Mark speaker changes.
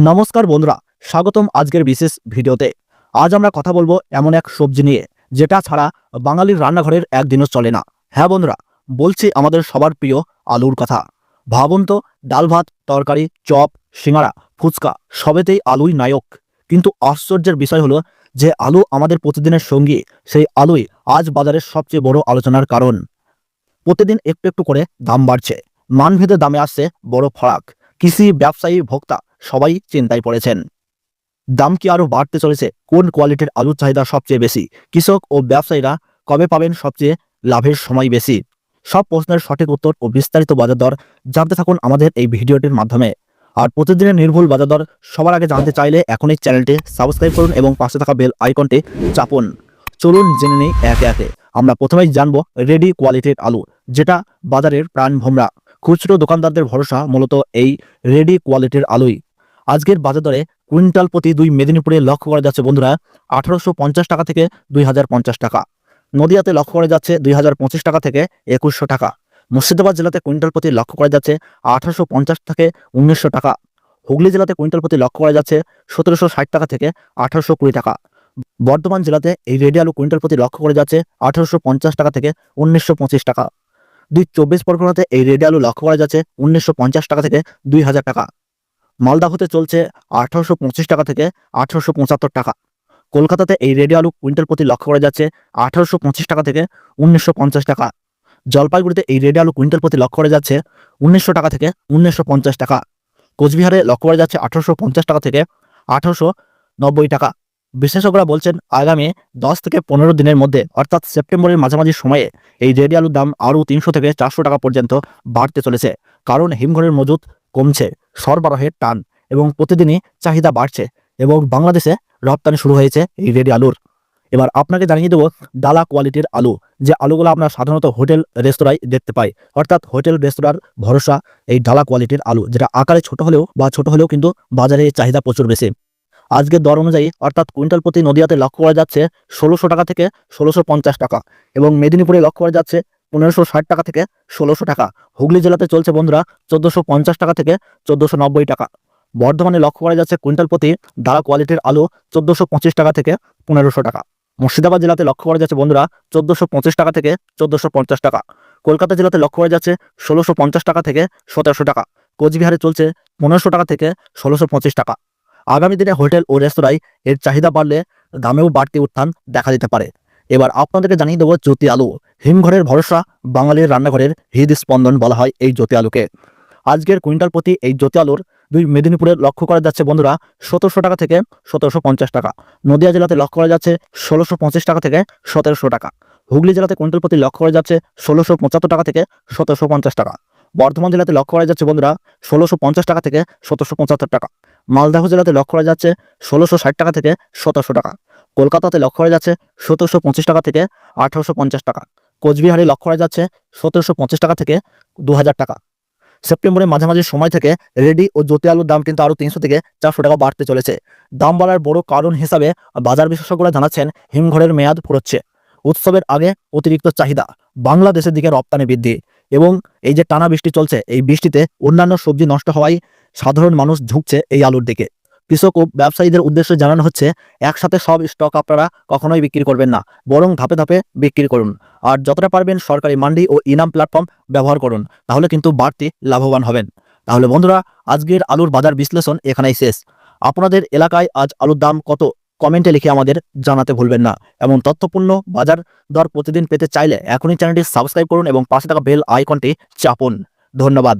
Speaker 1: নমস্কার বন্ধুরা, স্বাগতম আজকের বিশেষ ভিডিওতে। আজ আমরা কথা বলবো এমন এক সবজি নিয়ে যেটা ছাড়া বাঙালির রান্নাঘরের একদিনও চলে না। হ্যাঁ বন্ধুরা, বলছি আমাদের সবার প্রিয় আলুর কথা। ভাবুন তো, ডাল ভাত, তরকারি, চপ, সিঙ্গাড়া, ফুচকা সবেতেই আলুই নায়ক। কিন্তু আশ্চর্যের বিষয় হলো যে আলু আমাদের প্রতিদিনের সঙ্গী, সেই আলুই আজ বাজারের সবচেয়ে বড় আলোচনার কারণ। প্রতিদিন একটু একটু করে দাম বাড়ছে, মানভেদে দামে আসছে বড় ফারাক। কৃষি, ব্যবসায়ী, ভোক্তা সবাই চিন্তায় পড়েছেন। দাম কি আরও বাড়তে চলেছে? কোন কোয়ালিটির আলুর চাহিদা সবচেয়ে বেশি? কৃষক ও ব্যবসায়ীরা কবে পাবেন সবচেয়ে লাভের সময় বেশি? সব প্রশ্নের সঠিক উত্তর ও বিস্তারিত বাজার দর জানতে থাকুন আমাদের এই ভিডিওটির মাধ্যমে। আর প্রতিদিনের নির্ভুল বাজার দর সবার আগে জানতে চাইলে এখনই চ্যানেলটি সাবস্ক্রাইব করুন এবং পাশে থাকা বেল আইকনটি চাপুন। চলুন জেনে নিই একে একে। আমরা প্রথমেই জানবো রেডি কোয়ালিটির আলু, যেটা বাজারের প্রাণভোমরা। খুচরো দোকানদারদের ভরসা মূলত এই রেডি কোয়ালিটির আলুই। আজকের বাজার দরে কুইন্টাল প্রতি মেদিনীপুরে লক্ষ্য করা যাচ্ছে বন্ধুরা 1850 টাকা থেকে 2050 টাকা। নদিয়াতে লক্ষ্য করা যাচ্ছে 2025 টাকা থেকে 2100 টাকা। মুর্শিদাবাদ জেলাতে কুইন্টাল প্রতি লক্ষ্য করা যাচ্ছে 1850 থেকে 1900 টাকা। হুগলি জেলাতে কুইন্টাল প্রতি লক্ষ্য করা যাচ্ছে 1760 টাকা থেকে 1820 টাকা। বর্ধমান জেলাতে এই রেডি আলু কুইন্টাল প্রতি লক্ষ্য করা যাচ্ছে 1850 টাকা থেকে 1925 টাকা। 24 পরগনাতে এই রেডি আলু লক্ষ্য করা যাচ্ছে 1950 টাকা থেকে 2000 টাকা। মালদা হতে চলছে 1825 টাকা থেকে 1875 টাকা। কলকাতাতে এই রেডি আলু কুইন্টাল প্রতি লক্ষ্য করা যাচ্ছে 1825 টাকা থেকে 1950 টাকা। জলপাইগুড়িতে এই রেডি আলু কুইন্টাল প্রতি লক্ষ্য করা যাচ্ছে 1900 টাকা থেকে 1950 টাকা। কোচবিহারে লক্ষ্য করা যাচ্ছে 1850 টাকা থেকে 1890 টাকা। বিশেষজ্ঞরা বলছেন আগামী 10 থেকে 15 দিনের মধ্যে অর্থাৎ সেপ্টেম্বরের মাঝামাঝি সময়ে এই রেডি আলুর দাম আরও 300 থেকে 400 টাকা পর্যন্ত বাড়তে চলেছে। কারণ হিমঘরের মজুত কমছে, সরবরাহের টান এবং প্রতিদিনই চাহিদা বাড়ছে এবং বাংলাদেশে রপ্তানি শুরু হয়েছে এই রেডি আলুর। এবার আপনাকে জানিয়ে দেবো ডালা কোয়ালিটির আলু, যে আলুগুলো আমরা সাধারণত হোটেল রেস্তোরাঁয় দেখতে পাই। অর্থাৎ হোটেল রেস্তোরাঁর ভরসা এই ডালা কোয়ালিটির আলু, যেটা আকারে ছোট হলেও কিন্তু বাজারে চাহিদা প্রচুর বেশি। আজকের দর অনুযায়ী অর্থাৎ কুইন্টাল প্রতি নদিয়াতে লক্ষ্য করা যাচ্ছে 1600 টাকা থেকে 1650 টাকা এবং মেদিনীপুরে লক্ষ্য করা যাচ্ছে 1560 টাকা থেকে 1600 টাকা। হুগলি জেলাতে চলছে বন্ধুরা 1450 টাকা থেকে 1490 টাকা। বর্ধমানে লক্ষ্য করা যাচ্ছে কুইন্টাল প্রতি ডালা কোয়ালিটির আলু 1425 টাকা থেকে 1500 টাকা। মুর্শিদাবাদ জেলাতে লক্ষ্য করা যাচ্ছে বন্ধুরা 1425 টাকা থেকে 1450 টাকা। কলকাতা জেলাতে লক্ষ্য করা যাচ্ছে 1650 টাকা থেকে 1700 টাকা। কোচবিহারে চলছে 1500 টাকা থেকে 1625 টাকা। আগামী দিনে হোটেল ও রেস্তোরাঁয় এর চাহিদা বাড়লে দামেও বাড়তি উত্থান দেখা দিতে পারে। এবার আপনাদেরকে জানিয়ে দেবো জ্যোতি আলু। হিমঘরের ভরসা, বাঙালির রান্নাঘরের হৃদস্পন্দন বলা হয় এই জ্যোতি আলুকে। আজকের কুইন্টাল প্রতি এই জ্যোতি আলুর মেদিনীপুরে লক্ষ্য করা যাচ্ছে বন্ধুরা 1700 টাকা থেকে 1750 টাকা। নদিয়া জেলাতে লক্ষ্য করা যাচ্ছে 1625 টাকা থেকে 1700 টাকা। হুগলি জেলাতে কুইন্টাল প্রতি লক্ষ্য করা যাচ্ছে 1675 টাকা থেকে 1750 টাকা। বর্ধমান জেলাতে লক্ষ্য করা যাচ্ছে বন্ধুরা 1650 টাকা থেকে 1775 টাকা। মালদহ জেলাতে লক্ষ্য করা যাচ্ছে 1660 টাকা থেকে 1700 টাকা। কলকাতাতে লক্ষ্য করা যাচ্ছে 1725 টাকা থেকে 1850 টাকা। কোচবিহারে লক্ষ্য করা যাচ্ছে 1750 টাকা থেকে 2000 টাকা। সেপ্টেম্বরের মাঝামাঝি সময় থেকে রেডি ও জ্যোতি আলুর দাম কিন্তু আরও 300 থেকে 400 টাকা বাড়তে চলেছে। দাম বাড়ার বড় কারণ হিসাবে বাজার বিশেষজ্ঞরা জানাচ্ছেন হিমঘরের মেয়াদ ফুরোচ্ছে, উৎসবের আগে অতিরিক্ত চাহিদা, বাংলাদেশের দিকে রপ্তানি বৃদ্ধি এবং এই যে টানা বৃষ্টি চলছে, এই বৃষ্টিতে অন্যান্য সবজি নষ্ট হওয়ায় সাধারণ মানুষ ঝুঁকছে এই আলুর দিকে। কৃষক ও ব্যবসায়ীদের উদ্দেশ্যে জানানো হচ্ছে একসাথে সব স্টক আপনারা কখনোই বিক্রি করবেন না, বরং ধাপে ধাপে বিক্রি করুন। আর যতটা পারবেন সরকারি মান্ডি ও ইনাম প্ল্যাটফর্ম ব্যবহার করুন, তাহলে কিন্তু বাড়তি লাভবান হবেন। তাহলে বন্ধুরা, আজকের আলুর বাজার বিশ্লেষণ এখানেই শেষ। আপনাদের এলাকায় আজ আলুর দাম কত কমেন্টে লিখে আমাদের জানাতে ভুলবেন না। এমন তথ্যপূর্ণ বাজার দর প্রতিদিন পেতে চাইলে এখনই চ্যানেলটি সাবস্ক্রাইব করুন এবং পাশে থাকা বেল আইকনটি চাপুন। ধন্যবাদ।